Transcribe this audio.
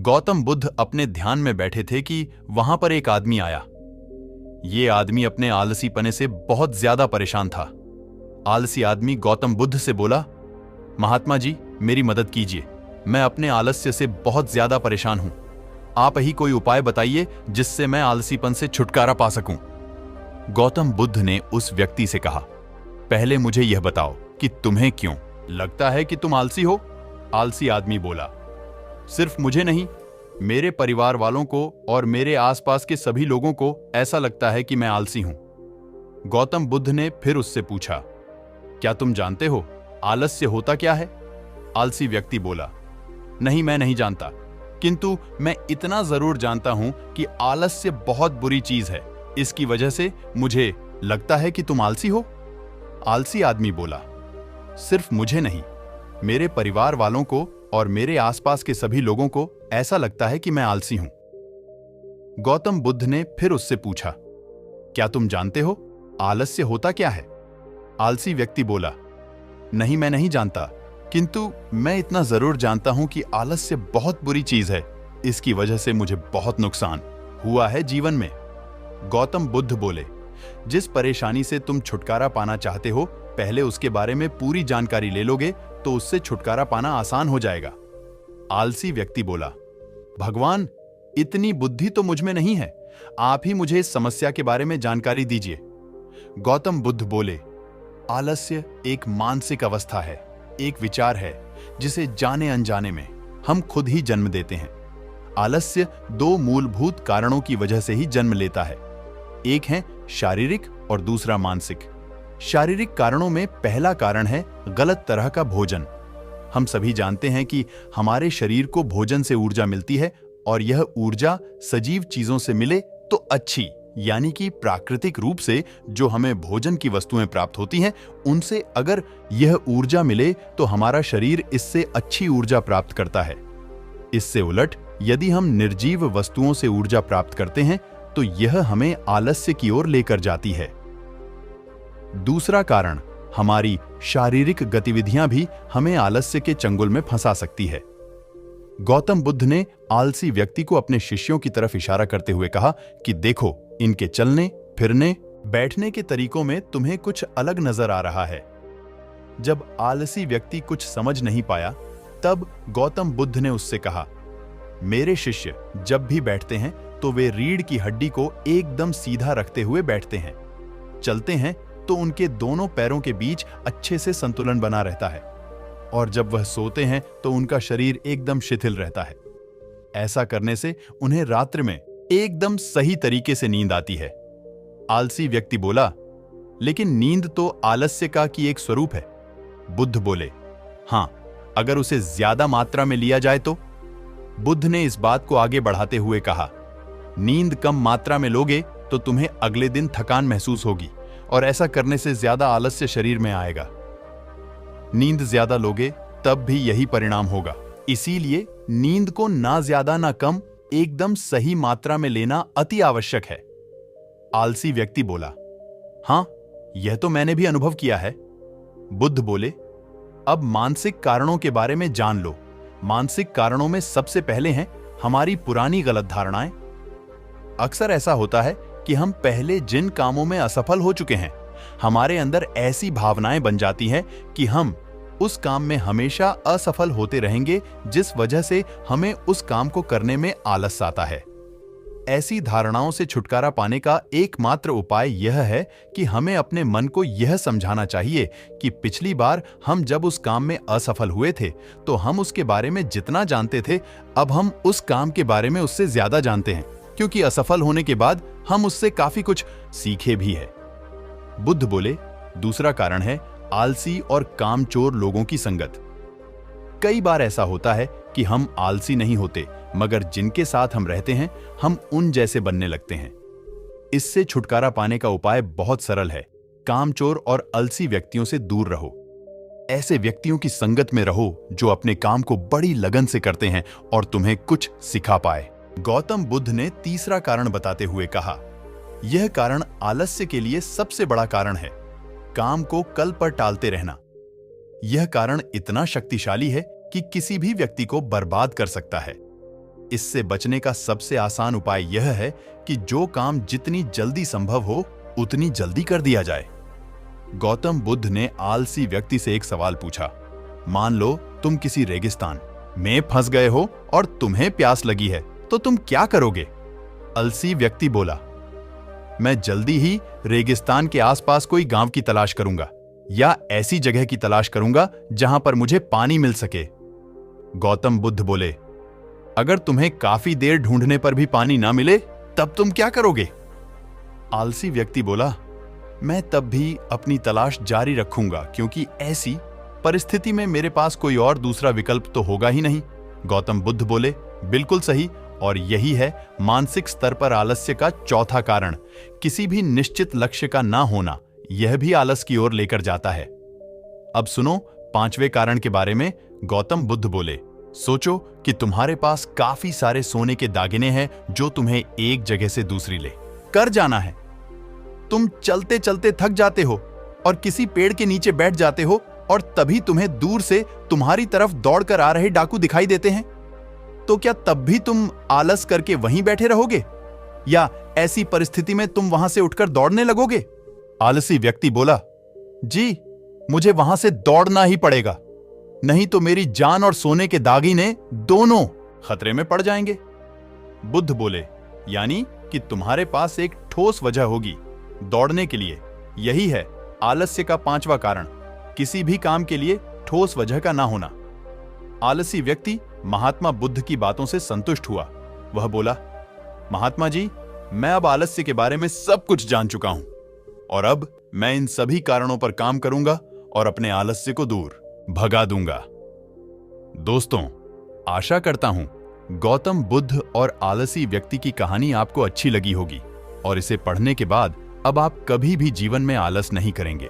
गौतम बुद्ध अपने ध्यान में बैठे थे कि वहां पर एक आदमी आया। ये आदमी अपने आलसीपने से बहुत ज्यादा परेशान था। आलसी आदमी गौतम बुद्ध से बोला, महात्मा जी, मेरी मदद कीजिए। मैं अपने आलस्य से बहुत ज्यादा परेशान हूं। आप ही कोई उपाय बताइए जिससे मैं आलसीपन से छुटकारा पा सकूं। गौतम बुद्ध ने उस व्यक्ति से कहा, पहले मुझे यह बताओ कि तुम्हें क्यों लगता है कि तुम आलसी हो। आलसी आदमी बोला, सिर्फ मुझे नहीं, मेरे परिवार वालों को और मेरे आसपास के सभी लोगों को ऐसा लगता है कि मैं आलसी हूं। गौतम बुद्ध ने फिर उससे पूछा, क्या तुम जानते हो आलस्य होता क्या है? आलसी व्यक्ति बोला, नहीं, मैं नहीं जानता, किंतु मैं इतना जरूर जानता हूं कि आलस्य बहुत बुरी चीज है। इसकी वजह से मुझे लगता है कि तुम आलसी हो। आलसी आदमी बोला, सिर्फ मुझे नहीं, मेरे परिवार वालों को और मेरे आसपास के सभी लोगों को ऐसा लगता है कि मैं आलसी हूं। गौतम बुद्ध ने फिर उससे पूछा, क्या तुम जानते हो आलस्य होता क्या है? आलसी व्यक्ति बोला, नहीं, मैं नहीं जानता, किंतु मैं इतना जरूर जानता हूं कि आलस्य बहुत बुरी चीज है। इसकी वजह से मुझे बहुत नुकसान हुआ है जीवन में। गौतम बुद्ध बोले, जिस परेशानी से तुम छुटकारा पाना चाहते हो, पहले उसके बारे में पूरी जानकारी ले लोगे तो उससे छुटकारा पाना आसान हो जाएगा। आलसी व्यक्ति बोला, भगवान, इतनी बुद्धि तो मुझ में नहीं है, आप ही मुझे इस समस्या के बारे में जानकारी दीजिए। गौतम बुद्ध बोले, आलस्य एक मानसिक अवस्था है, एक विचार है जिसे जाने अनजाने में हम खुद ही जन्म देते हैं। आलस्य दो मूलभूत कारणों की वजह से ही जन्म लेता है, एक है शारीरिक और दूसरा मानसिक। शारीरिक कारणों में पहला कारण है गलत तरह का भोजन। हम सभी जानते हैं कि हमारे शरीर को भोजन से ऊर्जा मिलती है और यह ऊर्जा सजीव चीजों से मिले तो अच्छी, यानी कि प्राकृतिक रूप से जो हमें भोजन की वस्तुएं प्राप्त होती हैं, उनसे अगर यह ऊर्जा मिले तो हमारा शरीर इससे अच्छी ऊर्जा प्राप्त करता है। इससे उलट यदि हम निर्जीव वस्तुओं से ऊर्जा प्राप्त करते हैं तो यह हमें आलस्य की ओर लेकर जाती है। दूसरा कारण, हमारी शारीरिक गतिविधियां भी हमें आलस्य के चंगुल में फंसा सकती है। गौतम बुद्ध ने आलसी व्यक्ति को अपने शिष्यों की तरफ इशारा करते हुए कहा कि देखो, इनके चलने, फिरने, बैठने के तरीकों में तुम्हें कुछ अलग नजर आ रहा है। जब आलसी व्यक्ति कुछ समझ नहीं पाया, तब गौतम बुद्ध ने उससे कहा, मेरे शिष्य जब भी बैठते हैं तो वे रीढ़ की हड्डी को एकदम सीधा रखते हुए बैठते हैं। चलते हैं तो उनके दोनों पैरों के बीच अच्छे से संतुलन बना रहता है, और जब वह सोते हैं तो उनका शरीर एकदम शिथिल रहता है। ऐसा करने से उन्हें रात्रि में एकदम सही तरीके से नींद आती है। आलसी व्यक्ति बोला, लेकिन नींद तो आलस्य का की एक स्वरूप है। बुद्ध बोले, हां, अगर उसे ज्यादा मात्रा में लिया जाए तो। बुद्ध ने इस बात को आगे बढ़ाते हुए कहा, नींद कम मात्रा में लोगे तो तुम्हें अगले दिन थकान महसूस होगी और ऐसा करने से ज्यादा आलस्य शरीर में आएगा। नींद ज्यादा लोगे तब भी यही परिणाम होगा। इसीलिए नींद को ना ज्यादा ना कम, एकदम सही मात्रा में लेना अति आवश्यक है। आलसी व्यक्ति बोला, हां, यह तो मैंने भी अनुभव किया है। बुद्ध बोले, अब मानसिक कारणों के बारे में जान लो। मानसिक कारणों में सबसे पहले हैं हमारी पुरानी गलत धारणाएं। अक्सर ऐसा होता है कि हम पहले जिन कामों में असफल हो चुके हैं, हमारे अंदर ऐसी भावनाएं बन जाती हैं कि हम उस काम में हमेशा असफल होते रहेंगे, जिस वजह से हमें उस काम को करने में आलस आता है। ऐसी धारणाओं से छुटकारा पाने का एकमात्र उपाय यह है कि हमें अपने मन को यह समझाना चाहिए कि पिछली बार हम जब उस काम में असफल हुए थे तो हम उसके बारे में जितना जानते थे, अब हम उस काम के बारे में उससे ज्यादा जानते हैं, क्योंकि असफल होने के बाद हम उससे काफी कुछ सीखे भी है। बुद्ध बोले, दूसरा कारण है आलसी और कामचोर लोगों की संगत। कई बार ऐसा होता है कि हम आलसी नहीं होते, मगर जिनके साथ हम रहते हैं हम उन जैसे बनने लगते हैं। इससे छुटकारा पाने का उपाय बहुत सरल है। कामचोर और आलसी व्यक्तियों से दूर रहो। ऐसे व्यक्तियों की संगत में रहो जो अपने काम को बड़ी लगन से करते हैं और तुम्हें कुछ सिखा पाए। गौतम बुद्ध ने तीसरा कारण बताते हुए कहा, यह कारण आलस्य के लिए सबसे बड़ा कारण है, काम को कल पर टालते रहना। यह कारण इतना शक्तिशाली है कि किसी भी व्यक्ति को बर्बाद कर सकता है। इससे बचने का सबसे आसान उपाय यह है कि जो काम जितनी जल्दी संभव हो उतनी जल्दी कर दिया जाए। गौतम बुद्ध ने आलसी व्यक्ति से एक सवाल पूछा। मान लो तुम किसी रेगिस्तान में फंस गए हो और तुम्हें प्यास लगी है, तो तुम क्या करोगे? आलसी व्यक्ति बोला, मैं जल्दी ही रेगिस्तान के आसपास कोई गांव की तलाश करूंगा या ऐसी जगह की तलाश करूंगा जहां पर मुझे पानी मिल सके। गौतम बुद्ध बोले, अगर तुम्हें काफी देर ढूंढने पर भी पानी ना मिले तब तुम क्या करोगे? आलसी व्यक्ति बोला, मैं तब भी अपनी तलाश जारी रखूंगा, क्योंकि ऐसी परिस्थिति में मेरे पास कोई और दूसरा विकल्प तो होगा ही नहीं। गौतम बुद्ध बोले, बिल्कुल सही, और यही है मानसिक स्तर पर आलस्य का चौथा कारण। किसी भी निश्चित लक्ष्य का ना होना, यह भी आलस की ओर लेकर जाता है। अब सुनो पांचवें कारण के बारे में। गौतम बुद्ध बोले, सोचो कि तुम्हारे पास काफी सारे सोने के दागिने हैं जो तुम्हें एक जगह से दूसरी ले कर जाना है। तुम चलते चलते थक जाते हो और किसी पेड़ के नीचे बैठ जाते हो, और तभी तुम्हें दूर से तुम्हारी तरफ दौड़कर आ रहे डाकू दिखाई देते हैं। तो क्या तब भी तुम आलस करके वहीं बैठे रहोगे, या ऐसी परिस्थिति में तुम वहां से उठकर दौड़ने लगोगे? आलसी व्यक्ति बोला, जी, मुझे वहां से दौड़ना ही पड़ेगा, नहीं तो मेरी जान और सोने के दागिने दोनों खतरे में पड़ जाएंगे। बुद्ध बोले, यानी कि तुम्हारे पास एक ठोस वजह होगी दौड़ने के लिए। यही है आलस्य का पांचवा कारण, किसी भी काम के लिए ठोस वजह का ना होना। आलसी व्यक्ति महात्मा बुद्ध की बातों से संतुष्ट हुआ। वह बोला, महात्मा जी, मैं अब आलस्य के बारे में सब कुछ जान चुका हूं, और अब मैं इन सभी कारणों पर काम करूंगा और अपने आलस्य को दूर भगा दूंगा। दोस्तों, आशा करता हूं गौतम बुद्ध और आलसी व्यक्ति की कहानी आपको अच्छी लगी होगी, और इसे पढ़ने के बाद अब आप कभी भी जीवन में आलस नहीं करेंगे।